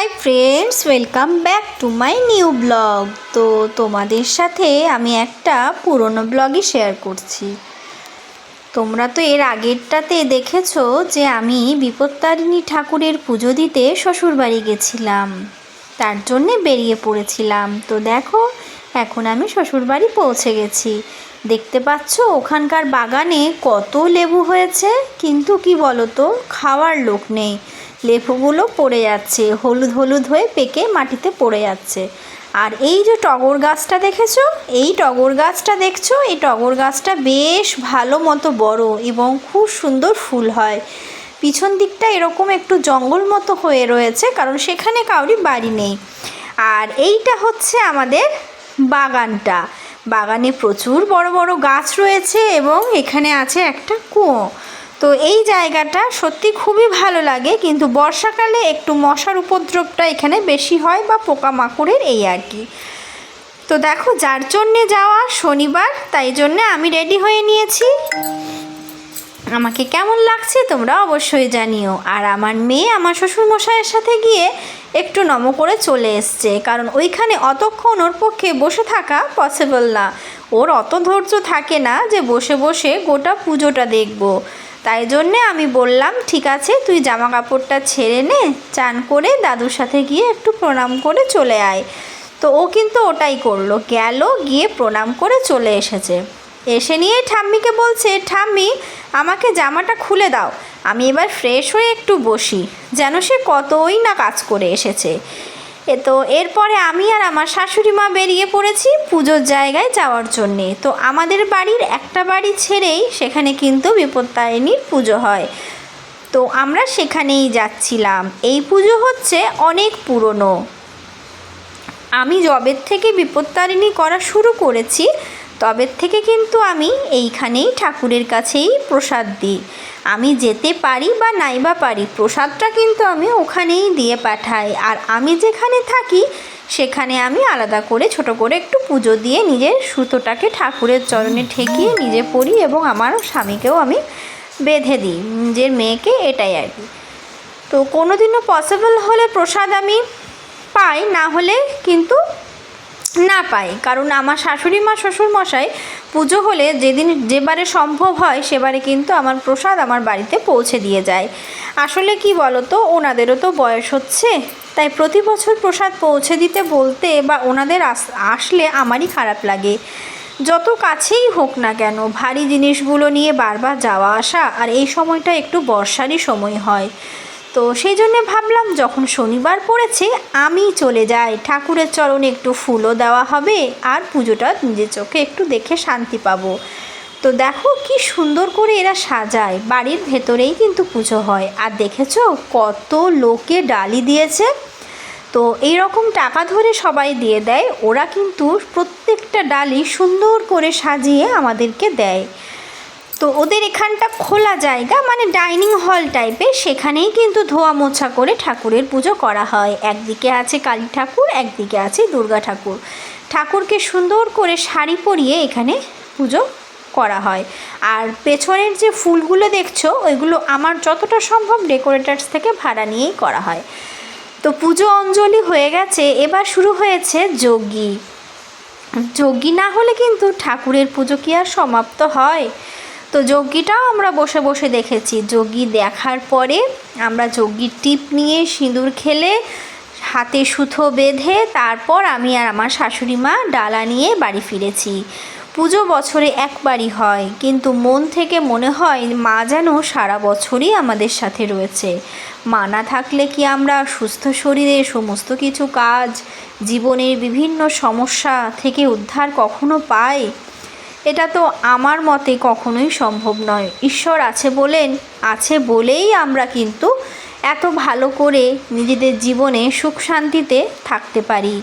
Hi friends, welcome back to my new blog. তো তোমাদের সাথে আমি একটা পুরনো ব্লগই শেয়ার করছি। তোমরা তো এর আগেরটাতে দেখেছো যে আমি বিপত্তারিণী ঠাকুরের পুজো দিতে শ্বশুরবাড়ি গেছিলাম, তার জন্যে বেরিয়ে পড়েছিলাম। তো দেখো, এখন আমি শ্বশুরবাড়ি পৌঁছে গেছি। দেখতে পাচ্ছ ওখানকার বাগানে কত লেবু হয়েছে, কিন্তু কি বলো তো, খাওয়ার লোক নেই। লেবুগুলো পড়ে যাচ্ছে, হলুদ হলুদ হয়ে পেকে মাটিতে পড়ে যাচ্ছে। আর এই যে টগর গাছটা দেখেছো, এই টগর গাছটা দেখছো, এই টগর গাছটা বেশ ভালো মতো বড় এবং খুব সুন্দর ফুল হয়। পিছন দিকটা এরকম একটু জঙ্গল মতো হয়ে রয়েছে, কারণ সেখানে কাউরি বাড়ি নেই। আর এইটা হচ্ছে আমাদের বাগানটা। বাগানে প্রচুর বড় বড় গাছ রয়েছে এবং এখানে আছে একটা কুয়ো। তো এই জায়গাটা সত্যি খুবই ভালো লাগে, কিন্তু বর্ষাকালে একটু মশার উপদ্রবটা এখানে বেশি হয়, বা পোকামাকড়ের এই আর কি। তো দেখো, যার জন্যে যাওয়া শনিবার, তাই জন্যে আমি রেডি হয়ে নিয়েছি। আমাকে কেমন লাগছে তোমরা অবশ্যই জানিও। আর আমার মেয়ে আমার শ্বশুরমশাইয়ের সাথে গিয়ে একটু নম করে চলে এসছে, কারণ ওইখানে অতক্ষণ ওর পক্ষে বসে থাকা পসিবল না। ওর অত ধৈর্য থাকে না যে বসে বসে গোটা পুজোটা দেখবো। তাই জন্যে আমি বললাম, ঠিক আছে, তুই জামা কাপড়টা ছেড়ে নে, চান করে দাদুর সাথে গিয়ে একটু প্রণাম করে চলে আয়। তো ও কিন্তু ওটাই করলো, গেল, গিয়ে প্রণাম করে চলে এসেছে। এসে নিয়ে ঠাম্মিকে বলছে, ঠাম্মি আমাকে জামাটা খুলে দাও, আমি এবার ফ্রেশ হয়ে একটু বসি। যেন সে কতই না কাজ করে এসেছে। তো এরপরে আমি আর আমার শাশুড়ি মা বেরিয়ে পড়েছি পুজোর জায়গায় যাওয়ার জন্যে। তো আমাদের বাড়ির একটা বাড়ি ছেড়েই সেখানে কিন্তু বিপত্তারিণীর পুজো হয়। তো আমরা সেখানেই যাচ্ছিলাম। এই পুজো হচ্ছে অনেক পুরনো। আমি যবের থেকে বিপত্তারিণী করা শুরু করেছি, তবের থেকে কিন্তু আমি এইখানেই ঠাকুরের কাছেই প্রসাদ দিই। আমি যেতে পারি বা নাই বা পারি, প্রসাদটা কিন্তু আমি ওখানেই দিয়ে পাঠাই। আর আমি যেখানে থাকি সেখানে আমি আলাদা করে ছোট করে একটু পুজো দিয়ে নিজের সুতোটাকে ঠাকুরের চরণে ঠেকিয়ে নিজে পড়ি, এবং আমার স্বামীকেও আমি বেঁধে দিই, নিজের মেয়েকে, এটাই আর কি। তো কোনো দিনও পসিবল হলে প্রসাদ আমি পাই, না হলে কিন্তু না পাই। কারণ আমার শাশুড়ি মা শ্বশুরমশাই পুজো হলে যেবারে সম্ভব হয় সেবারে কিন্তু আমার প্রসাদ আমার বাড়িতে পৌঁছে দিয়ে যায়। আসলে কি বলো তো, ওনাদেরও তো বয়স হচ্ছে, তাই প্রতি বছর প্রসাদ পৌঁছে দিতে বলতে বা ওনাদের আসলে আমারই খারাপ লাগে। যত কাছেই হোক না কেন, ভারী জিনিসগুলো নিয়ে বারবার যাওয়া আসা, আর এই সময়টা একটু বর্ষারই সময় হয়। তো সেই জন্যে ভাবলাম, যখন শনিবার পড়েছে আমি চলে যাই, ঠাকুরের চরণে একটু ফুলও দেওয়া হবে, আর পুজোটা নিজের চোখে একটু দেখে শান্তি পাবো। তো দেখো কি সুন্দর করে এরা সাজায়, বাড়ির ভেতরেই কিন্তু পুজো হয়। আর দেখেছো কত লোকে ডালি দিয়েছে। তো এই রকম টাকা ধরে সবাই দিয়ে দেয়, ওরা কিন্তু প্রত্যেকটা ডালি সুন্দর করে সাজিয়ে আমাদেরকে দেয়। তো ওদের এখানটা খোলা জায়গা, মানে ডাইনিং হল টাইপের, সেখানেই কিন্তু ধোয়া মোছা করে ঠাকুরের পুজো করা হয়। একদিকে আছে কালী ঠাকুর, একদিকে আছে দুর্গা ঠাকুর। ঠাকুরকে সুন্দর করে শাড়ি পরিয়ে এখানে পুজো করা হয়। আর পেছনের যে ফুলগুলো দেখছো, ওইগুলো আমার যতটা সম্ভব ডেকোরেটার্স থেকে ভাড়া নিয়েই করা হয়। তো পুজো অঞ্জলি হয়ে গেছে, এবার শুরু হয়েছে যজ্ঞি। যজ্ঞি না হলে কিন্তু ঠাকুরের পুজো কি আর সমাপ্ত হয়? তো যজ্ঞিটাও আমরা বসে বসে দেখেছি। যজ্ঞি দেখার পরে আমরা যজ্ঞির টিপ নিয়ে সিঁদুর খেলে হাতে সুতো বেঁধে তারপর আমি আর আমার শাশুড়ি মা ডালা নিয়ে বাড়ি ফিরেছি। পুজো বছরে একবারই হয়, কিন্তু মন থেকে মনে হয় মা যেন সারা বছরই আমাদের সাথে রয়েছে। মা না থাকলে কি আমরা সুস্থ শরীরে সমস্ত কিছু কাজ, জীবনের বিভিন্ন সমস্যা থেকে উদ্ধার কখনো পাই? এটা তো আমার মতে কখনোই সম্ভব নয়। ঈশ্বর আছে বলেই আমরা কিন্তু এত ভালো করে নিজেদের জীবনে সুখ শান্তিতে থাকতে পারি।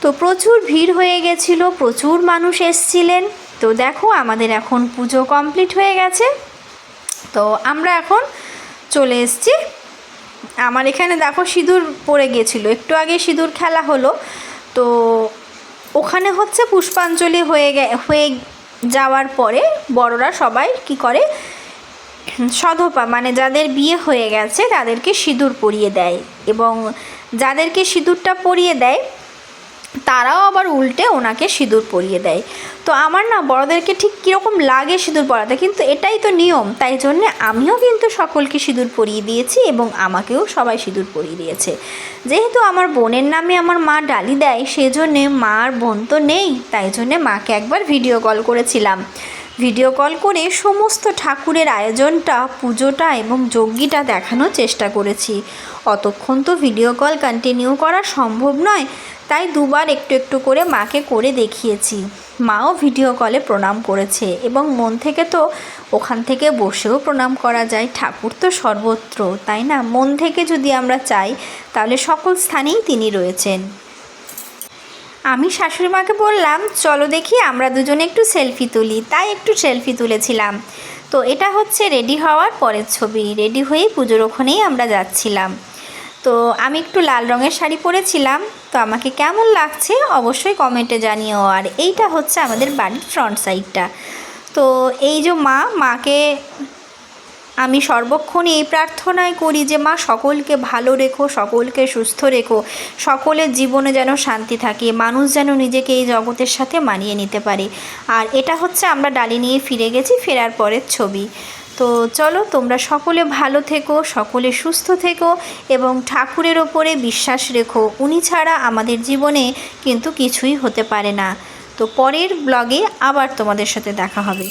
তো প্রচুর ভিড় হয়ে গেছিলো, প্রচুর মানুষ এসছিলেন। তো দেখো, আমাদের এখন পুজো কমপ্লিট হয়ে গেছে। তো আমরা এখন চলে এসেছি। আমার এখানে দেখো সিঁদুর পড়ে গেছিলো, একটু আগে সিঁদুর খেলা হলো। তো ওখানে হচ্ছে পুষ্পাঞ্জলি হয়ে যাওয়ার পরে বড়রা সবাই কি করে, সধবা মানে যাদের বিয়ে হয়ে গেছে তাদেরকে সিঁদুর পরিয়ে দেয়, এবং যাদেরকে সিঁদুরটা পরিয়ে দেয় তারাও আবার উল্টে ওনাকে সিঁদুর পরিয়ে দেয়। তো আমার না বড়দেরকে ঠিক কীরকম লাগে সিঁদুর পরাতে, কিন্তু এটাই তো নিয়ম, তাই জন্যে আমিও কিন্তু সকলকে সিঁদুর পরিয়ে দিয়েছি এবং আমাকেও সবাই সিঁদুর পরিয়ে দিয়েছে। যেহেতু আমার বোনের নামে আমার মা ডালি দেয়, সেজন্যে মার বোন তো নেই, তাই জন্যে মাকে একবার ভিডিও কল করেছিলাম। ভিডিও কল করে সমস্ত ঠাকুরের আয়োজনটা, পুজোটা এবং যজ্ঞিটা দেখানোর চেষ্টা করেছি। অতক্ষণ তো ভিডিও কল কন্টিনিউ করা সম্ভব নয়, তাই দুবার একটু একটু করে মাকে করে দেখিয়েছি। মাও ভিডিও কলে প্রণাম করেছে, এবং মন থেকে তো ওখান থেকে বসেও প্রণাম করা যায়। ঠাকুর তো সর্বত্র, তাই না? মন থেকে যদি আমরা চাই তাহলে সকল স্থানেই তিনি রয়েছেন। আমি শাশুড়ি মাকে বললাম, চলো দেখি আমরা দুজনে একটু সেলফি তুলি, তাই একটু সেলফি তুলেছিলাম। তো এটা হচ্ছে রেডি হওয়ার পরের ছবি। রেডি হয়েই পুজোর ওখানেই আমরা যাচ্ছিলাম। তো আমি একটু লাল রঙের শাড়ি পরেছিলাম, তো আমাকে কেমন লাগছে অবশ্যই কমেন্টে জানিও। আর এইটা হচ্ছে আমাদের বাড়ির ফ্রন্ট সাইডটা। তো এই যে মাকে আমি সর্বক্ষণ এই প্রার্থনাই করি যে মা সকলকে ভালো রেখো, সকলকে সুস্থ রেখো, সকলের জীবনে যেন শান্তি থাকে, মানুষ যেন নিজেকে এই জগতের সাথে মানিয়ে নিতে পারে। আর এটা হচ্ছে আমরা ডালি নিয়ে ফিরে গেছি, ফেরার পরের ছবি। তো চলো তোমরা সকলে ভালো থেকো, সকলে সুস্থ থেকো এবং ঠাকুরের ওপরে বিশ্বাস রেখো। উনি ছাড়া আমাদের জীবনে কিন্তু কিছুই হতে পারে না। তো পরের ব্লগে আবার তোমাদের সাথে দেখা হবে।